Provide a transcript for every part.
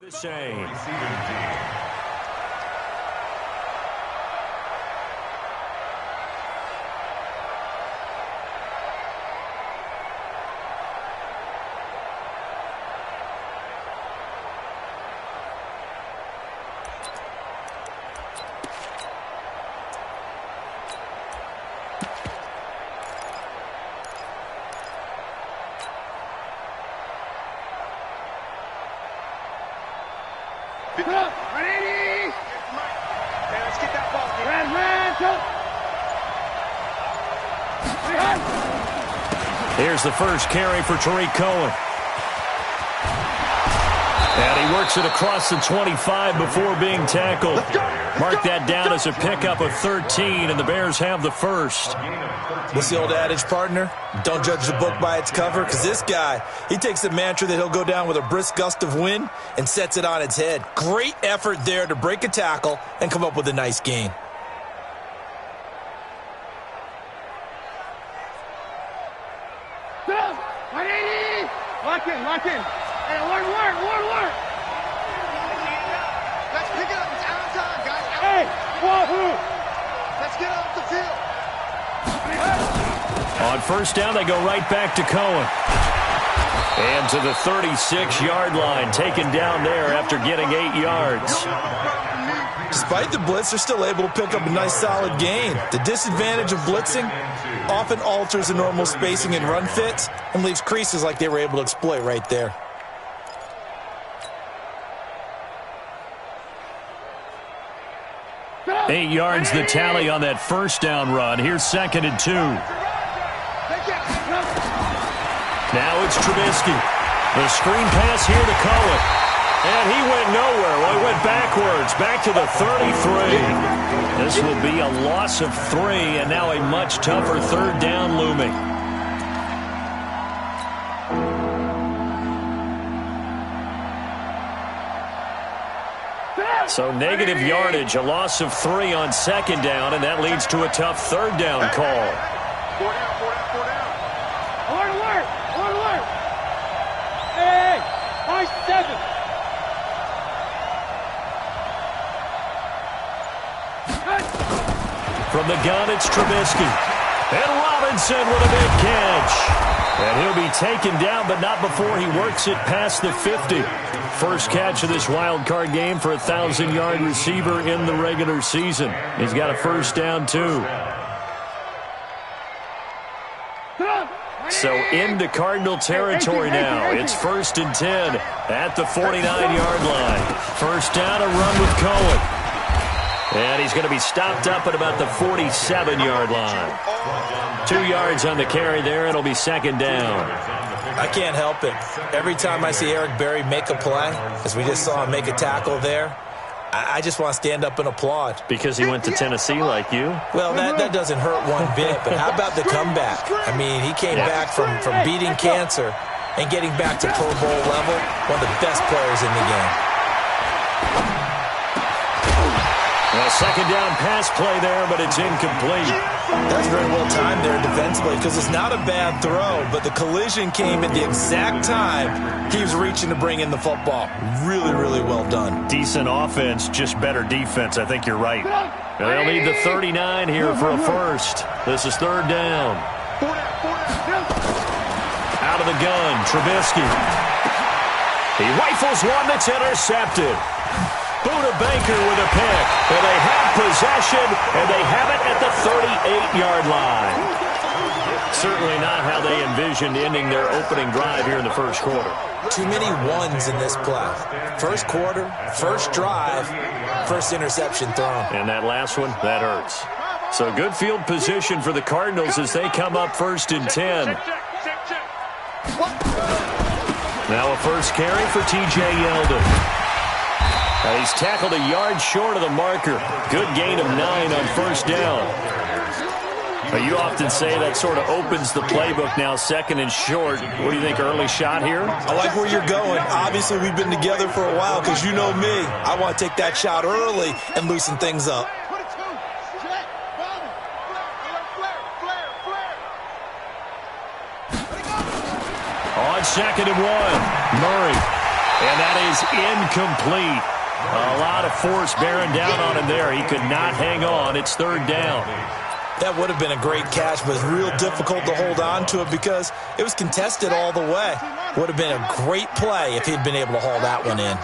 The same. Ready? Let's get that ball. Here's the first carry for Tariq Cohen. And he works it across the 25 before being tackled. Mark that down as a pickup of 13, and the Bears have the first. What's the old adage, partner? Don't judge the book by its cover, because this guy, he takes the mantra that he'll go down with a brisk gust of wind and sets it on its head. Great effort there to break a tackle and come up with a nice gain. Lock in. Hey, work. Let's pick it up. It's out of time, guys. Hey, wahoo! Let's get off the field. On first down, they go right back to Cohen. And to the 36-yard line, taken down there after getting 8 yards. Despite the blitz, they're still able to pick up a nice solid gain. The disadvantage of blitzing often alters the normal spacing and run fits and leaves creases like they were able to exploit right there. Eight yards the tally on that first down run. Here's 2nd and 2. Now it's Trubisky. The screen pass here to Cohen. And he went nowhere. Well, he went backwards, back to the 33. This will be a loss of 3, and now a much tougher third down looming. So negative yardage, a loss of 3 on 2nd down, and that leads to a tough third down call. 4 down. Alert. Hey, 7. From the gun, it's Trubisky. And Robinson with a big catch. And he'll be taken down, but not before he works it past the 50. First catch of this wild card game for a 1,000-yard receiver in the regular season. He's got a first down, too. So into Cardinal territory now. It's 1st and 10 at the 49-yard line. First down, a run with Cohen. And he's going to be stopped up at about the 47-yard line. 2 yards on the carry there. It'll be 2nd down. I can't help it. Every time I see Eric Berry make a play, as we just saw him make a tackle there, I just want to stand up and applaud. Because he went to Tennessee like you? Well, that doesn't hurt one bit, but how about the comeback? I mean, he came back from beating cancer and getting back to Pro Bowl level, one of the best players in the game. A 2nd down pass play there, but it's incomplete. That's very well timed there defensively because it's not a bad throw, but the collision came at the exact time he was reaching to bring in the football. Really, really well done. Decent offense, just better defense. I think you're right. They'll need the 39 here for a first. This is 3rd down. Out of the gun, Trubisky. He rifles one that's intercepted. Buda Baker with a pick. And they have possession, and they have it at the 38-yard line. Certainly not how they envisioned ending their opening drive here in the first quarter. Too many ones in this play. First quarter, first drive, first interception thrown. And that last one, that hurts. So good field position for the Cardinals as they come up 1st and 10. Now a first carry for T.J. Yeldon. He's tackled a yard short of the marker. Good gain of 9 on first down. You often say that sort of opens the playbook now, 2nd and short. What do you think, early shot here? I like where you're going. Obviously, we've been together for a while because you know me. I want to take that shot early and loosen things up. On 2nd and 1, Murray. And that is incomplete. A lot of force bearing down on him there. He could not hang on. It's third down. That would have been a great catch, but it's real difficult to hold on to it because it was contested all the way. Would have been a great play if he'd been able to haul that one in.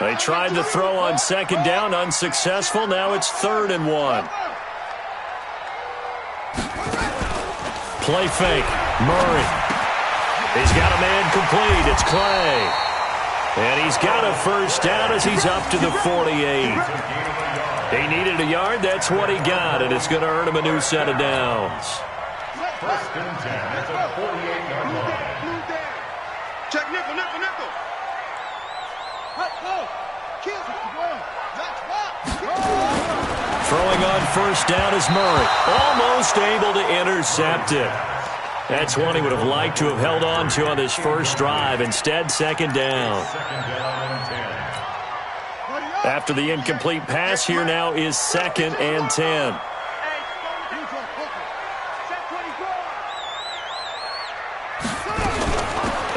They tried to throw on second down, unsuccessful. Now it's 3rd and 1. Play fake. Murray. He's got a man complete. It's Clay. And he's got a first down as he's up to the 48. He needed a yard. That's what he got, and it's going to earn him a new set of downs. First and 10 at the 48-yard line. Check nickel, nickel, nickel. Throwing on first down is Murray. Almost able to intercept it. That's one he would have liked to have held on to on this first drive. Instead, second down. After the incomplete pass, here now is 2nd and 10.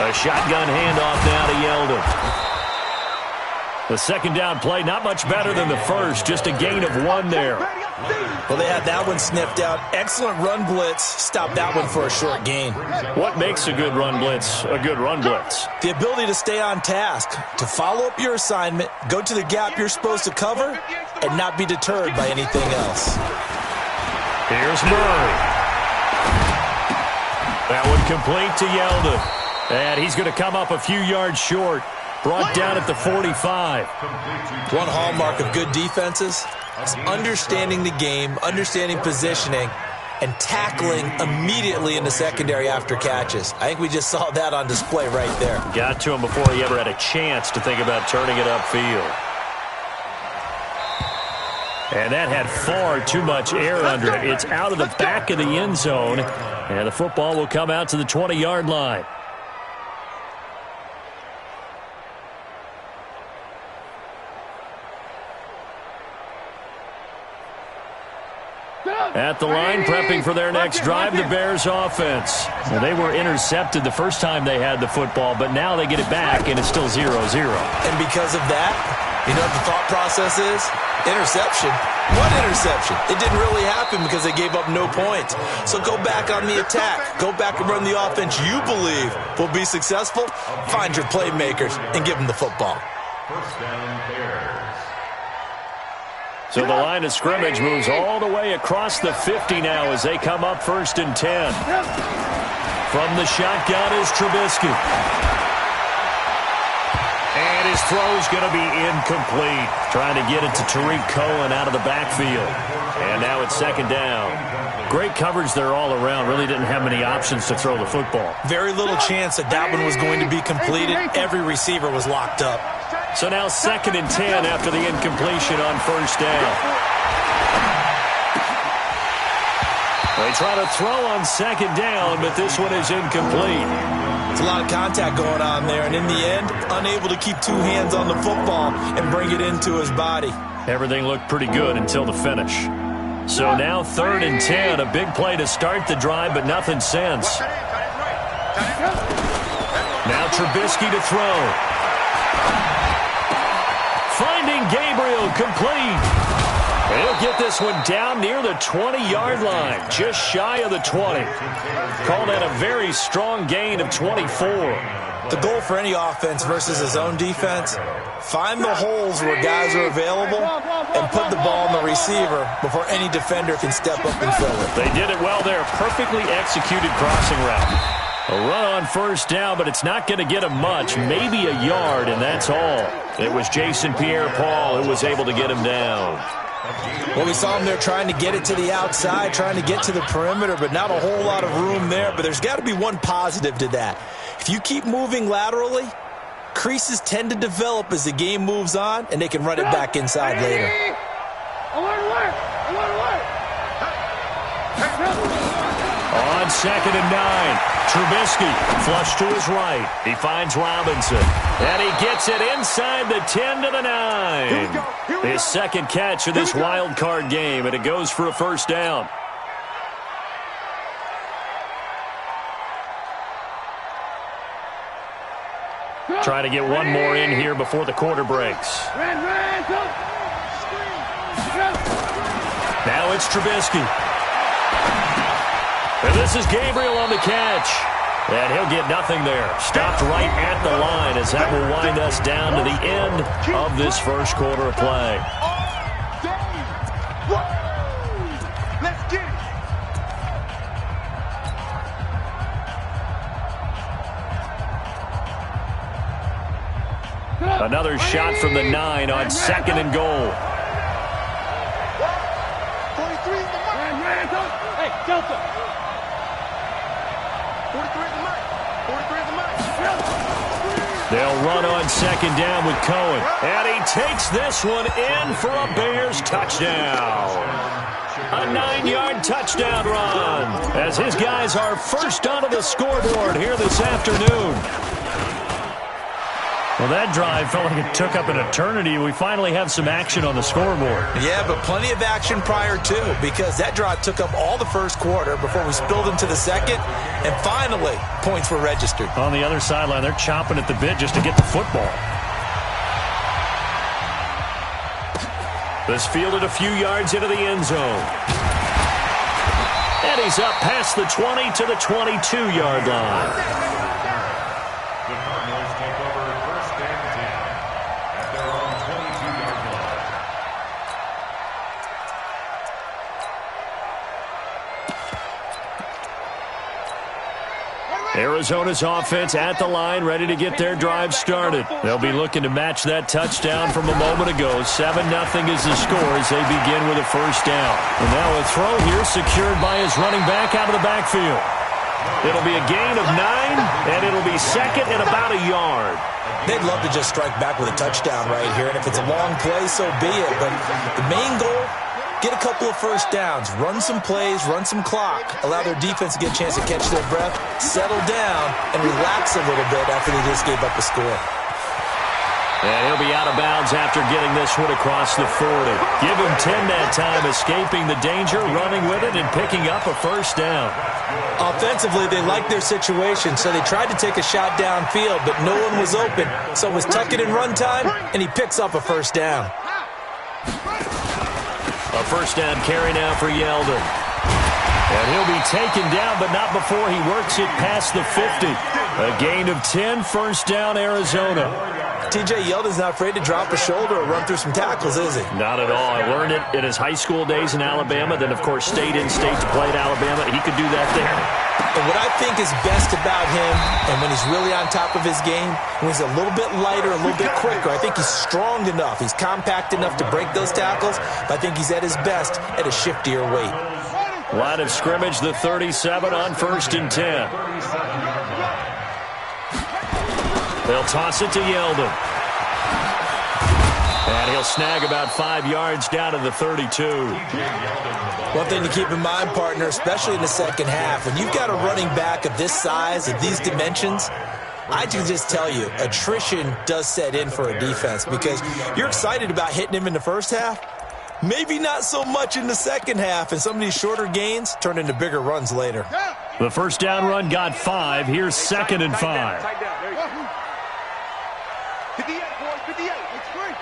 A shotgun handoff now to Yeldon. The second down play, not much better than the first, just a gain of 1 there. Well, they had that one sniffed out. Excellent run blitz. Stopped that one for a short gain. What makes a good run blitz a good run blitz? The ability to stay on task, to follow up your assignment, go to the gap you're supposed to cover, and not be deterred by anything else. Here's Murray. That one complete to Yeldon. And he's going to come up a few yards short. Brought down at the 45. One hallmark of good defenses is understanding the game, understanding positioning, and tackling immediately in the secondary after catches. I think we just saw that on display right there. Got to him before he ever had a chance to think about turning it upfield. And that had far too much air under it. It's out of the back of the end zone, and the football will come out to the 20-yard line. At the line, prepping for their next drive, the Bears offense. Well, they were intercepted the first time they had the football, but now they get it back, and it's still 0-0. And because of that, you know what the thought process is? Interception. What interception? It didn't really happen because they gave up no points. So go back on the attack. Go back and run the offense you believe will be successful. Find your playmakers and give them the football. First down, Bears. So the line of scrimmage moves all the way across the 50 now as they come up 1st and 10. From the shotgun is Trubisky. And his throw's going to be incomplete. Trying to get it to Tariq Cohen out of the backfield. And now it's 2nd down. Great coverage there all around. Really didn't have many options to throw the football. Very little chance that one was going to be completed. Every receiver was locked up. So now 2nd and 10 after the incompletion on first down. They try to throw on 2nd down, but this one is incomplete. It's a lot of contact going on there, and in the end, unable to keep 2 hands on the football and bring it into his body. Everything looked pretty good until the finish. So now 3rd and 10, a big play to start the drive, but nothing since. Now Trubisky to throw. Finding Gabriel, complete. He'll get this one down near the 20-yard line, just shy of the 20. Call that a very strong gain of 24. The goal for any offense versus his own defense, find the holes where guys are available and put the ball on the receiver before any defender can step up and fill it. They did it well there. Perfectly executed crossing route. A run on first down, but it's not going to get him much. Maybe a yard, and that's all. It was Jason Pierre-Paul who was able to get him down. Well, we saw him there trying to get it to the outside, trying to get to the perimeter, but not a whole lot of room there. But there's got to be one positive to that. If you keep moving laterally, creases tend to develop as the game moves on, and they can run it back inside later. On 2nd and 9, Trubisky flush to his right. He finds Robinson, and he gets it inside the 10 to the 9. His 2nd catch of this wild card game, and it goes for a first down. Try to get one more in here before the quarter breaks. Now it's Trubisky. And this is Gabriel on the catch. And he'll get nothing there. Stopped right at the line as that will wind us down to the end of this first quarter of play. Let's get it. Another shot from the 9 on 2nd and goal. 43 is the mark. Hey, Delta. 43 is the mark. 43 is the mark. They'll run on 2nd down with Cohen. And he takes this one in for a Bears touchdown. A 9-yard touchdown run as his guys are first onto the scoreboard here this afternoon. Well, that drive felt like it took up an eternity. We finally have some action on the scoreboard. Yeah, but plenty of action prior to, because that drive took up all the first quarter before we spilled into the second, and finally, points were registered. On the other sideline, they're chomping at the bit just to get the football. This fielded a few yards into the end zone. And he's up past the 20 to the 22-yard line. Arizona's offense at the line, ready to get their drive started. They'll be looking to match that touchdown from a moment ago. 7-0 is the score as they begin with a first down. And now a throw here secured by his running back out of the backfield. It'll be a gain of 9, and it'll be second and about a yard. They'd love to just strike back with a touchdown right here, and if it's a long play, so be it. But the main goal, get a couple of first downs, run some plays, run some clock, allow their defense to get a chance to catch their breath, settle down, and relax a little bit after they just gave up a score. And he'll be out of bounds after getting this one across the 40. Give him 10 that time, escaping the danger, running with it, and picking up a first down. Offensively, they liked their situation, so they tried to take a shot downfield, but no one was open. So it was tuck it in run time, and he picks up a first down. A first down carry now for Yeldon. And he'll be taken down, but not before he works it past the 50. A gain of 10, first down, Arizona. T.J. Yeldon's not afraid to drop a shoulder or run through some tackles, is he? Not at all. I learned it in his high school days in Alabama, then, of course, stayed in state to play at Alabama. He could do that there. And what I think is best about him, and when he's really on top of his game, when he's a little bit lighter, a little bit quicker, I think he's strong enough, he's compact enough to break those tackles, but I think he's at his best at a shiftier weight. Line of scrimmage, the 37 on 1st and 10. They'll toss it to Yeldon. And he'll snag about 5 yards down to the 32. One thing to keep in mind, partner, especially in the second half, when you've got a running back of this size, of these dimensions, I can just tell you, attrition does set in for a defense because you're excited about hitting him in the first half. Maybe not so much in the second half, and some of these shorter gains turn into bigger runs later. The first down run got 5. Here's 2nd and 5. 58, boys, 58. It's free.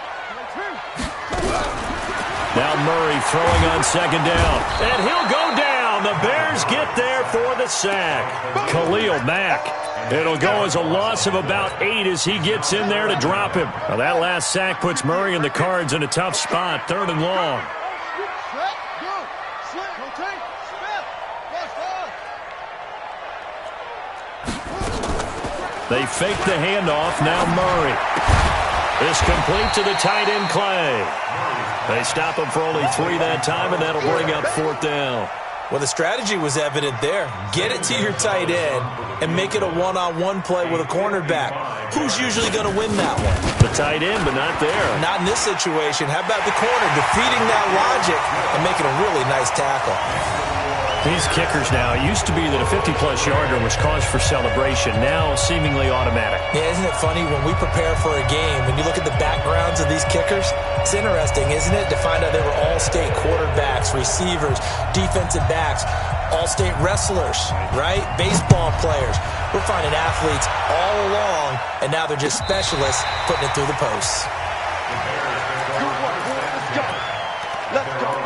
Now Murray throwing on 2nd down. And he'll go down. The Bears get there for the sack. Khalil Mack. It'll go as a loss of about 8 as he gets in there to drop him. Now that last sack puts Murray and the Cards in a tough spot. 3rd and long. They fake the handoff. Now Murray. It's complete to the tight end, Clay. They stop him for only 3 that time, and that'll bring up 4th down. Well, the strategy was evident there. Get it to your tight end and make it a one-on-one play with a cornerback. Who's usually going to win that one? The tight end, but not there. Not in this situation. How about the corner defeating that logic and making a really nice tackle? These kickers now, it used to be that a 50-plus yarder was cause for celebration. Now seemingly automatic. Yeah, isn't it funny? When we prepare for a game, when you look at the background backgrounds of these kickers? It's interesting, isn't it, to find out they were all-state quarterbacks, receivers, defensive backs, all-state wrestlers, right? Baseball players. We're finding athletes all along, and now they're just specialists putting it through the posts. Let's go.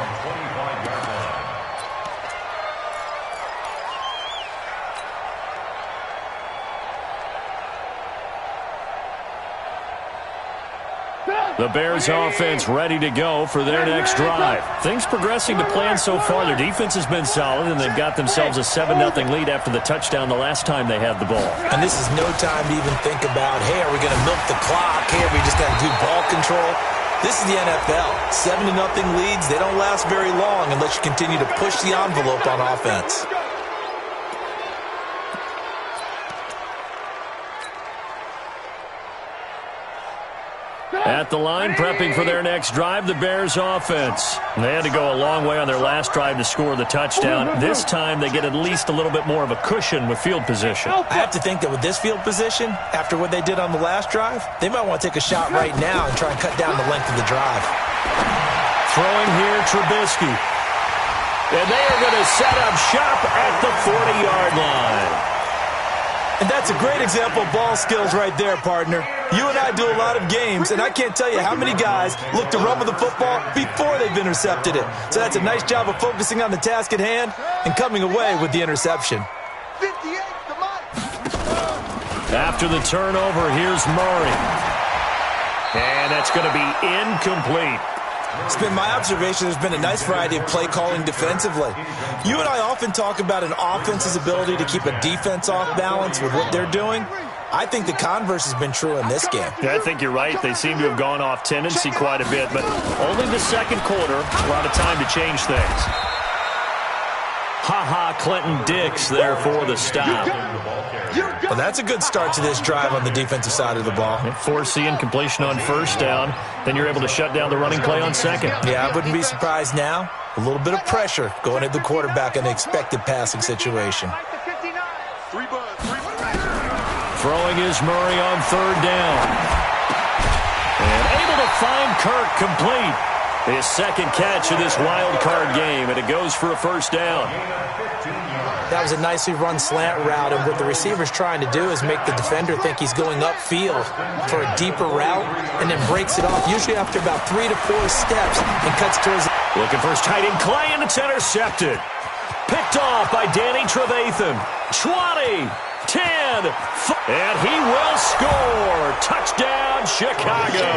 The Bears offense ready to go for their next drive. Things progressing to plan so far. Their defense has been solid, and they've got themselves a 7-0 lead after the touchdown the last time they had the ball. And this is no time to even think about, hey, are we going to milk the clock? Hey, are we just going to do ball control? This is the NFL. 7-0 leads, they don't last very long unless you continue to push the envelope on offense. At the line, prepping for their next drive, the Bears offense. They had to go a long way on their last drive to score the touchdown. This time, they get at least a little bit more of a cushion with field position. I have to think that with this field position, after what they did on the last drive, they might want to take a shot right now and try and cut down the length of the drive. Throwing here, Trubisky. And they are going to set up shop at the 40-yard line. And that's a great example of ball skills right there, partner. You and I do a lot of games, and I can't tell you how many guys look to run with the football before they've intercepted it. So that's a nice job of focusing on the task at hand and coming away with the interception. 58, After the turnover, here's Murray. And that's going to be incomplete. It's been my observation there's been a nice variety of play calling defensively. You and I often talk about an offense's ability to keep a defense off balance with what they're doing. I think the converse has been true in this game. Yeah, I think you're right. They seem to have gone off tendency quite a bit, but only the second quarter, a lot of time to change things. Clinton Dix there for the stop. Well, that's a good start to this drive on the defensive side of the ball. Forcing incompletion on first down, then you're able to shut down the running play on second. Yeah, I wouldn't be surprised now. A little bit of pressure going at the quarterback in an expected passing situation. Throwing is Murray on third down. And able to find Kirk complete. His second catch of this wild card game, and it goes for a first down. That was a nicely run slant route, and what the receiver's trying to do is make the defender think he's going upfield for a deeper route, and then breaks it off, usually after about 3 to 4 steps, and cuts towards it. Looking for his tight end, Clay, and it's intercepted. Picked off by Danny Trevathan. 20, 10, and he will score. Touchdown, Chicago.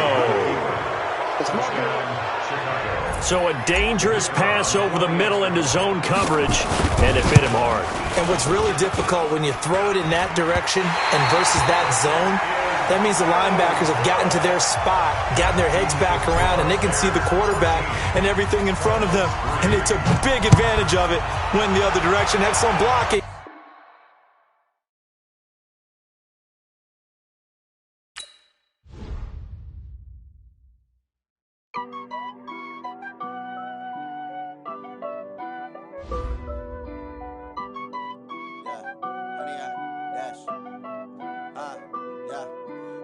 So a dangerous pass over the middle into zone coverage, and it hit him hard. And what's really difficult when you throw it in that direction and versus that zone, that means the linebackers have gotten to their spot, gotten their heads back around, and they can see the quarterback and everything in front of them. And they took big advantage of it, went the other direction. Excellent blocking.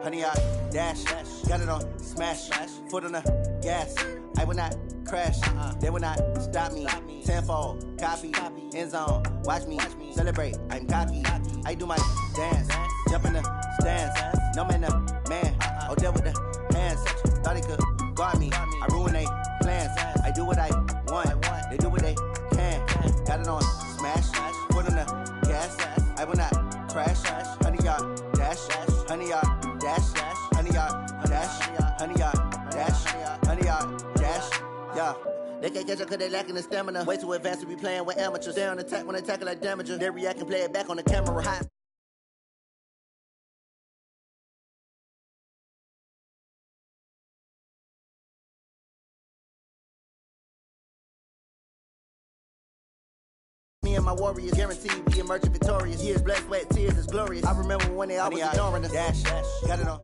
Honey, I dash, got it on smash, foot on the gas. I will not crash, they will not stop me. Tenfold, copy, end zone, watch me celebrate. I'm cocky, I do my dance, jump in the stands. No man, the man, oh, deal with the hands. Thought he could guard me, I ruin they plans. I do what I want, they do what they can. Got it on smash, foot on the gas. I will not crash, honey, y'all dash, honey, y'all. Honey, yeah. They can't catch up cause they lacking the stamina. Way too advanced to be playing with amateurs. They on attack when they tackle like damager. They react and play it back on the camera hot. Me and my warriors guaranteed we emerging victorious. Years, blood, sweat, tears is glorious. I remember when they always ignoring us. Dash, got it on.